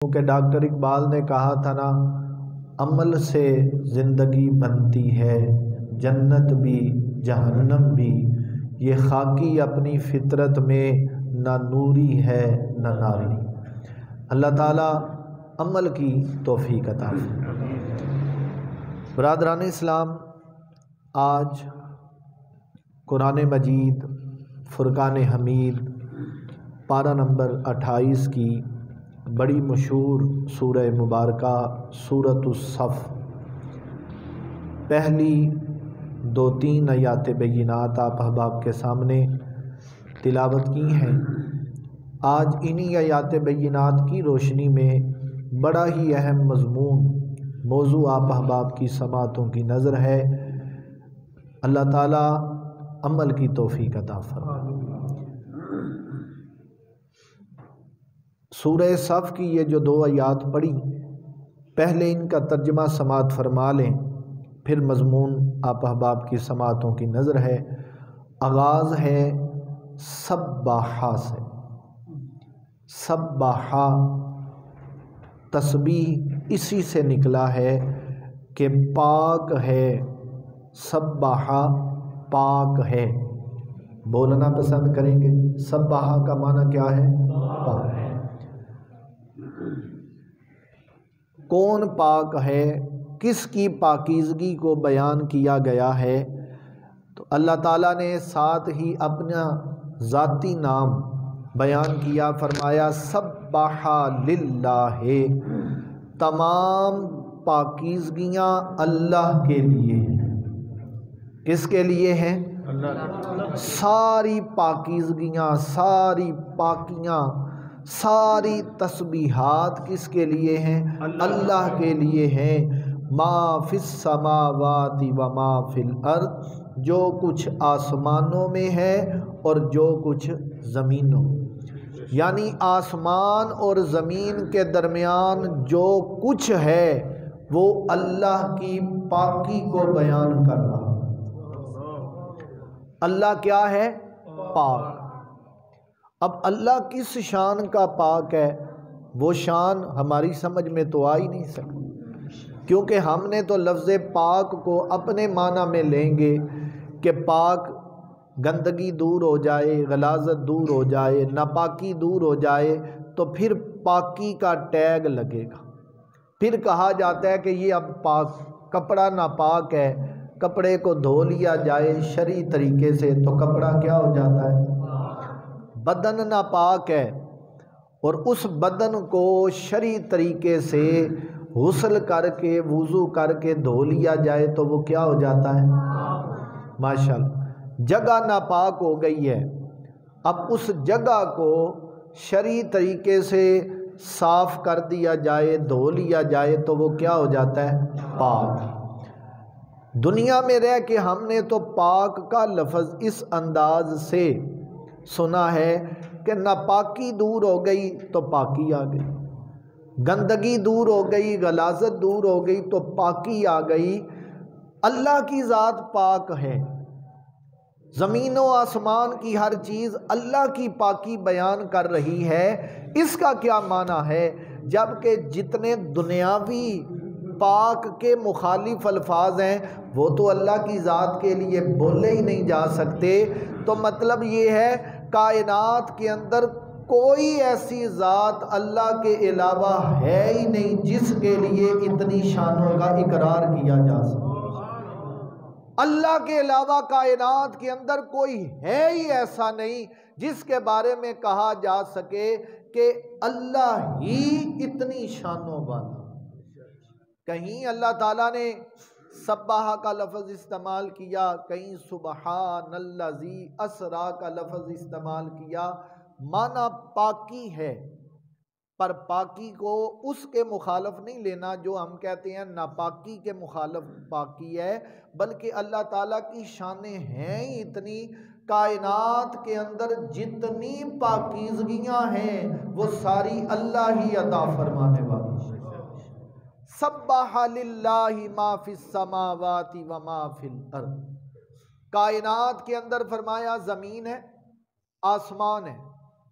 کیونکہ ڈاکٹر اقبال نے کہا تھا نا، عمل سے زندگی بنتی ہے، جنت بھی جہنم بھی، یہ خاکی اپنی فطرت میں نہ نوری ہے نہ ناری۔ اللہ تعالیٰ عمل کی توفیق عطا فرمائے۔ برادران اسلام، آج قرآن مجید فرقان حمید پارہ نمبر 28 کی بڑی مشہور سورہ مبارکہ سورۃ الصف، پہلی 2-3 آیات بینات آپ احباب کے سامنے تلاوت کی ہیں۔ آج انہی آیات بینات کی روشنی میں بڑا ہی اہم مضمون موضوع آپ احباب کی سماعتوں کی نظر ہے۔ اللہ تعالیٰ عمل کی توفیق عطا فرمائے۔ سورہ صف کی یہ جو 2 آیات پڑھی، پہلے ان کا ترجمہ سماعت فرما لیں، پھر مضمون آپ احباب کی سماعتوں کی نظر ہے۔ آغاز ہے سبحہ سے۔ سبحہ تسبیح اسی سے نکلا ہے کہ پاک ہے، سبحہ پاک ہے۔ بولنا پسند کریں گے؟ سبحہ کا معنی کیا ہے؟ پاک ہے۔ کون پاک ہے؟ کس کی پاکیزگی کو بیان کیا گیا ہے؟ تو اللہ تعالیٰ نے ساتھ ہی اپنا ذاتی نام بیان کیا، فرمایا سبح للہ، تمام پاکیزگیاں اللہ کے لیے ہیں۔ کس کے لیے ہیں؟ اللہ۔ ساری پاکیزگیاں، ساری پاکیاں، ساری تسبیحات کس کے لیے ہیں؟ اللہ کے لیے ہیں۔ ما فی السماوات و ما فی الارض، جو کچھ آسمانوں میں ہے اور جو کچھ زمینوں، یعنی آسمان اور زمین کے درمیان جو کچھ ہے وہ اللہ کی پاکی کو بیان کر رہا۔ اللہ کیا ہے؟ پاک۔ اب اللہ کس شان کا پاک ہے؟ وہ شان ہماری سمجھ میں تو آ ہی نہیں سکتی، کیونکہ ہم نے تو لفظ پاک کو اپنے معنی میں لیں گے کہ پاک گندگی دور ہو جائے، غلاظت دور ہو جائے، ناپاکی دور ہو جائے تو پھر پاکی کا ٹیگ لگے گا۔ پھر کہا جاتا ہے کہ یہ اب پاک کپڑا ناپاک ہے، کپڑے کو دھو لیا جائے شرعی طریقے سے تو کپڑا کیا ہو جاتا ہے؟ بدن ناپاک ہے، اور اس بدن کو شرعی طریقے سے غسل کر کے وضو کر کے دھو لیا جائے تو وہ کیا ہو جاتا ہے؟ ماشاءاللہ۔ جگہ ناپاک ہو گئی ہے، اب اس جگہ کو شرعی طریقے سے صاف کر دیا جائے، دھو لیا جائے تو وہ کیا ہو جاتا ہے؟ پاک۔ دنیا میں رہ کے ہم نے تو پاک کا لفظ اس انداز سے سنا ہے کہ ناپاکی دور ہو گئی تو پاکی آ گئی، گندگی دور ہو گئی، غلاظت دور ہو گئی تو پاکی آ گئی۔ اللہ کی ذات پاک ہے، زمین و آسمان کی ہر چیز اللہ کی پاکی بیان کر رہی ہے۔ اس کا کیا معنی ہے؟ جبکہ جتنے دنیاوی پاک کے مخالف الفاظ ہیں وہ تو اللہ کی ذات کے لیے بولے ہی نہیں جا سکتے، تو مطلب یہ ہے کائنات کے اندر کوئی ایسی ذات اللہ کے علاوہ ہے ہی نہیں جس کے لیے اتنی شانوں کا اقرار کیا جا سکے۔ اللہ کے علاوہ کائنات کے اندر کوئی ہے ہی ایسا نہیں جس کے بارے میں کہا جا سکے کہ اللہ ہی اتنی شانوں والا۔ کہیں اللہ تعالیٰ نے سبحہ کا لفظ استعمال کیا، کہیں سبحان الذی اسریٰ کا لفظ استعمال کیا، معنی پاکی ہے، پر پاکی کو اس کے مخالف نہیں لینا جو ہم کہتے ہیں ناپاکی کے مخالف پاکی ہے، بلکہ اللہ تعالیٰ کی شانیں ہیں ہی اتنی، کائنات کے اندر جتنی پاکیزگیاں ہیں وہ ساری اللہ ہی عطا فرمانے والی ہے۔ سبح للہ ما فی السماوات و ما فی الارض، کائنات کے اندر فرمایا زمین ہے، آسمان ہے،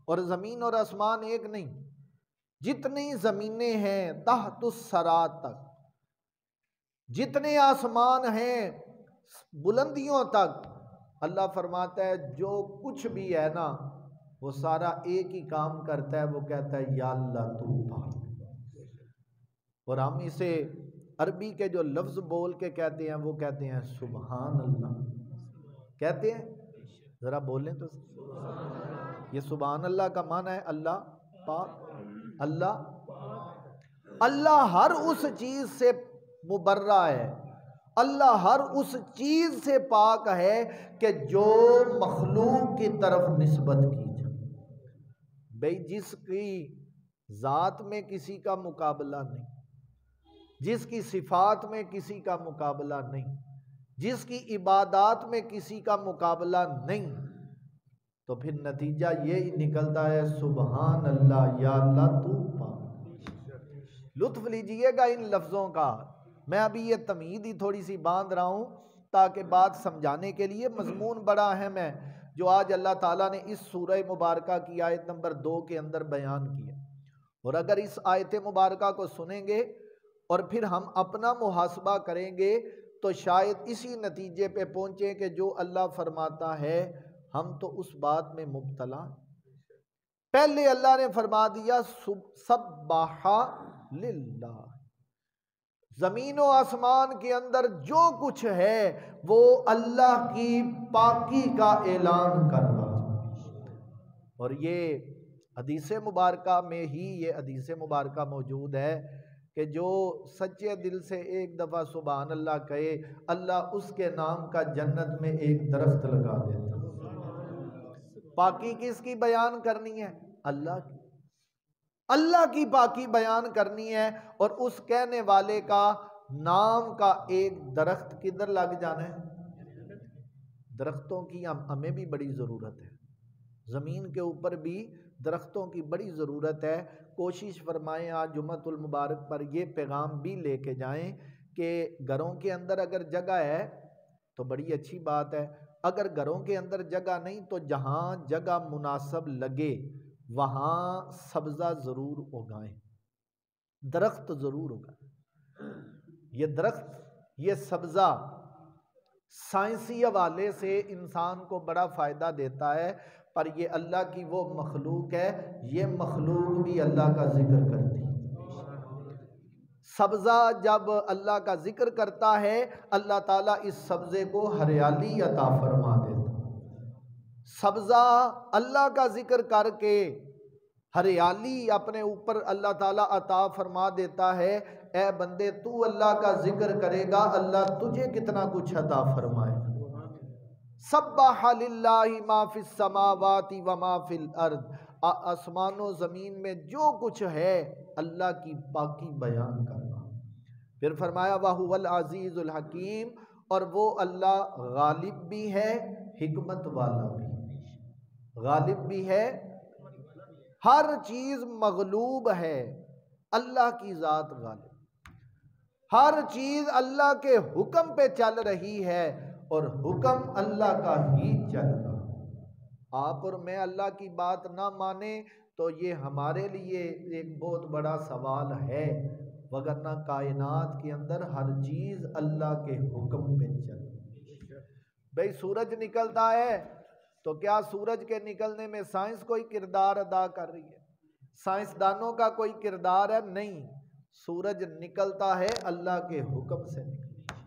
اور زمین اور آسمان ایک نہیں، جتنی زمینیں ہیں تحت الثری تک، جتنے آسمان ہیں بلندیوں تک، اللہ فرماتا ہے جو کچھ بھی ہے نا وہ سارا ایک ہی کام کرتا ہے، وہ کہتا ہے یا اللہ تو پاک۔ اور ہم اسے عربی کے جو لفظ بول کے کہتے ہیں وہ کہتے ہیں سبحان اللہ، کہتے ہیں، ذرا بولیں تو۔ یہ سبحان اللہ کا معنی ہے اللہ پاک، اللہ ہر اس چیز سے مبرہ ہے، اللہ ہر اس چیز سے پاک ہے کہ جو مخلوق کی طرف نسبت کی جائے۔ بھئی جس کی ذات میں کسی کا مقابلہ نہیں، جس کی صفات میں کسی کا مقابلہ نہیں، جس کی عبادات میں کسی کا مقابلہ نہیں، تو پھر نتیجہ یہی نکلتا ہے سبحان اللہ یا اللہ تو پاک۔ لطف لیجئے گا ان لفظوں کا، میں ابھی یہ تمہید ہی تھوڑی سی باندھ رہا ہوں تاکہ بات سمجھانے کے لیے، مضمون بڑا اہم ہے جو آج اللہ تعالیٰ نے اس سورہ مبارکہ کی آیت نمبر 2 کے اندر بیان کیا۔ اور اگر اس آیت مبارکہ کو سنیں گے اور پھر ہم اپنا محاسبہ کریں گے تو شاید اسی نتیجے پہ پہنچیں کہ جو اللہ فرماتا ہے ہم تو اس بات میں مبتلا۔ پہلے اللہ نے فرما دیا سبح للہ، زمین و آسمان کے اندر جو کچھ ہے وہ اللہ کی پاکی کا اعلان کر رہا۔ اور یہ حدیث مبارکہ میں ہی یہ حدیث مبارکہ موجود ہے کہ جو سچے دل سے ایک دفعہ سبحان اللہ کہے، اللہ اس کے نام کا جنت میں ایک درخت لگا دیتا۔ پاکی کس کی بیان کرنی ہے؟ اللہ کی، اللہ کی پاکی بیان کرنی ہے، اور اس کہنے والے کا نام کا ایک درخت کدھر لگ جانا ہے؟ درختوں کی ہمیں بھی بڑی ضرورت ہے، زمین کے اوپر بھی درختوں کی بڑی ضرورت ہے۔ کوشش فرمائیں آج جمعۃ المبارک پر یہ پیغام بھی لے کے جائیں کہ گھروں کے اندر اگر جگہ ہے تو بڑی اچھی بات ہے، اگر گھروں کے اندر جگہ نہیں تو جہاں جگہ مناسب لگے وہاں سبزہ ضرور اگائیں، درخت ضرور اگائیں۔ یہ درخت، یہ سبزہ سائنسی حوالے سے انسان کو بڑا فائدہ دیتا ہے، پر یہ اللہ کی وہ مخلوق ہے، یہ مخلوق بھی اللہ کا ذکر کرتی ہے۔ سبزہ جب اللہ کا ذکر کرتا ہے اللہ تعالیٰ اس سبزے کو ہریالی عطا فرما دیتا۔ سبزہ اللہ کا ذکر کر کے ہریالی اپنے اوپر اللہ تعالیٰ عطا فرما دیتا ہے۔ اے بندے تو اللہ کا ذکر کرے گا اللہ تجھے کتنا کچھ عطا فرمائے۔ سبح للہ ما فی السماوات و ما فی الارض، آسمان و زمین میں جو کچھ ہے اللہ کی پاکی بیان کرنا۔ پھر فرمایا وَهُوَ الْعَزِيزُ الْحَكِيمُ، اور وہ اللہ غالب بھی ہے حکمت والا بھی، غالب بھی ہے، ہر چیز مغلوب ہے، اللہ کی ذات غالب، ہر چیز اللہ کے حکم پہ چل رہی ہے اور حکم اللہ کا ہی چل رہا۔ آپ اور میں اللہ کی بات نہ مانیں تو یہ ہمارے لیے ایک بہت بڑا سوال ہے، وگرنہ کائنات کے اندر ہر چیز اللہ کے حکم پہ چل رہی۔ بھئی سورج نکلتا ہے تو کیا سورج کے نکلنے میں سائنس کوئی کردار ادا کر رہی ہے؟ سائنسدانوں کا کوئی کردار ہے؟ نہیں، سورج نکلتا ہے اللہ کے حکم سے نکلتا ہے۔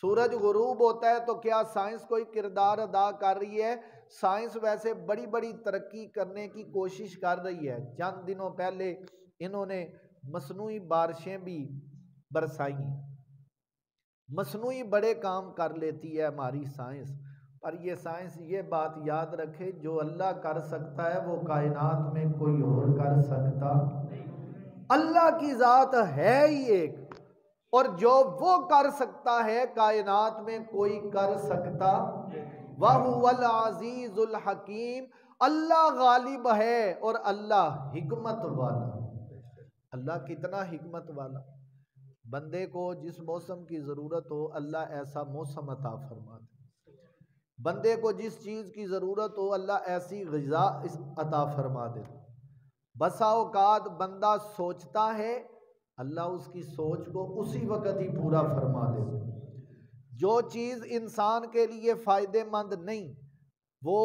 سورج غروب ہوتا ہے تو کیا سائنس کوئی کردار ادا کر رہی ہے؟ سائنس ویسے بڑی بڑی ترقی کرنے کی کوشش کر رہی ہے، چند دنوں پہلے انہوں نے مصنوعی بارشیں بھی برسائی، مصنوعی بڑے کام کر لیتی ہے ہماری سائنس، پر یہ سائنس یہ بات یاد رکھے جو اللہ کر سکتا ہے وہ کائنات میں کوئی اور کر سکتا، اللہ کی ذات ہے ہی ایک، اور جو وہ کر سکتا ہے کائنات میں کوئی کر سکتا۔ وَهُوَ الْعَزِيزُ الْحَكِيمُ، اللہ غالب ہے اور اللہ حکمت والا۔ اللہ کتنا حکمت والا، بندے کو جس موسم کی ضرورت ہو اللہ ایسا موسم عطا فرما دے، بندے کو جس چیز کی ضرورت ہو اللہ ایسی غذا عطا فرما دے۔ بسا اوقات بندہ سوچتا ہے، اللہ اس کی سوچ کو اسی وقت ہی پورا فرما دیتا۔ جو چیز انسان کے لیے فائدہ مند نہیں وہ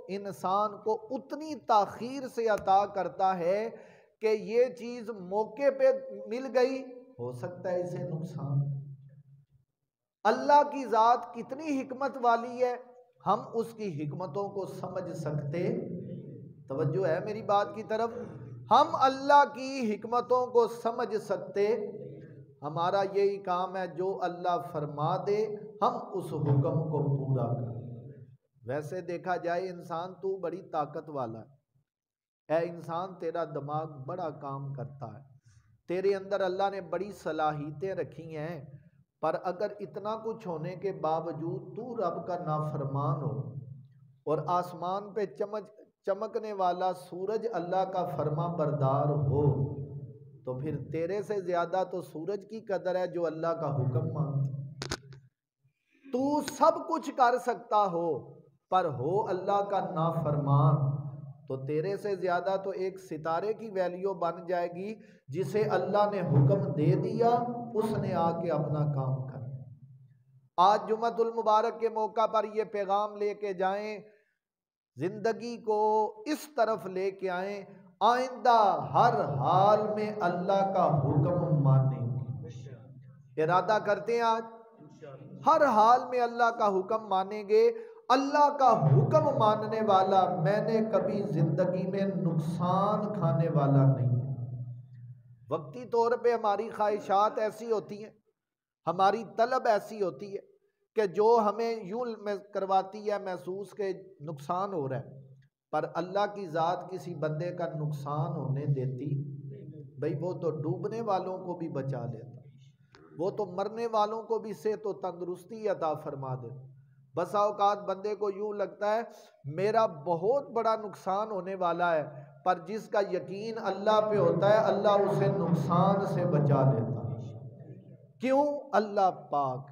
انسان کو اتنی تاخیر سے عطا کرتا ہے کہ یہ چیز موقع پہ مل گئی، ہو سکتا ہے اسے نقصان۔ اللہ کی ذات کتنی حکمت والی ہے، ہم اس کی حکمتوں کو سمجھ سکتے، توجہ ہے میری بات کی طرف، ہم اللہ کی حکمتوں کو سمجھ سکتے، ہمارا یہی کام ہے جو اللہ فرما دے ہم اس حکم کو پورا کریں۔ ویسے دیکھا جائے انسان تو بڑی طاقت والا ہے، اے انسان تیرا دماغ بڑا کام کرتا ہے، تیرے اندر اللہ نے بڑی صلاحیتیں رکھی ہیں، پر اگر اتنا کچھ ہونے کے باوجود تو رب کا نافرمان ہو اور آسمان پہ چمکنے والا سورج اللہ کا فرما بردار ہو، تو پھر تیرے سے زیادہ تو سورج کی قدر ہے جو اللہ کا حکم مانتا۔ تو سب کچھ کر سکتا ہو پر ہو اللہ کا نافرمان تو تیرے سے زیادہ تو ایک ستارے کی ویلیو بن جائے گی، جسے اللہ نے حکم دے دیا اس نے آ کے اپنا کام کر۔ آج جمعۃ المبارک کے موقع پر یہ پیغام لے کے جائیں، زندگی کو اس طرف لے کے آئیں، آئندہ ہر حال میں اللہ کا حکم مانیں گے۔ ارادہ کرتے ہیں آج ہر حال میں اللہ کا حکم مانیں گے۔ اللہ کا حکم ماننے والا میں نے کبھی زندگی میں نقصان کھانے والا نہیں۔ وقتی طور پہ ہماری خواہشات ایسی ہوتی ہیں، ہماری طلب ایسی ہوتی ہے کہ جو ہمیں یوں کرواتی ہے محسوس کہ نقصان ہو رہا ہے، پر اللہ کی ذات کسی بندے کا نقصان ہونے دیتی بھئی، وہ تو ڈوبنے والوں کو بھی بچا لیتا، وہ تو مرنے والوں کو بھی صحت و تندرستی عطا فرما دیتا۔ بسا اوقات بندے کو یوں لگتا ہے میرا بہت بڑا نقصان ہونے والا ہے، پر جس کا یقین اللہ پہ ہوتا ہے اللہ اسے نقصان سے بچا لیتا۔ کیوں؟ اللہ پاک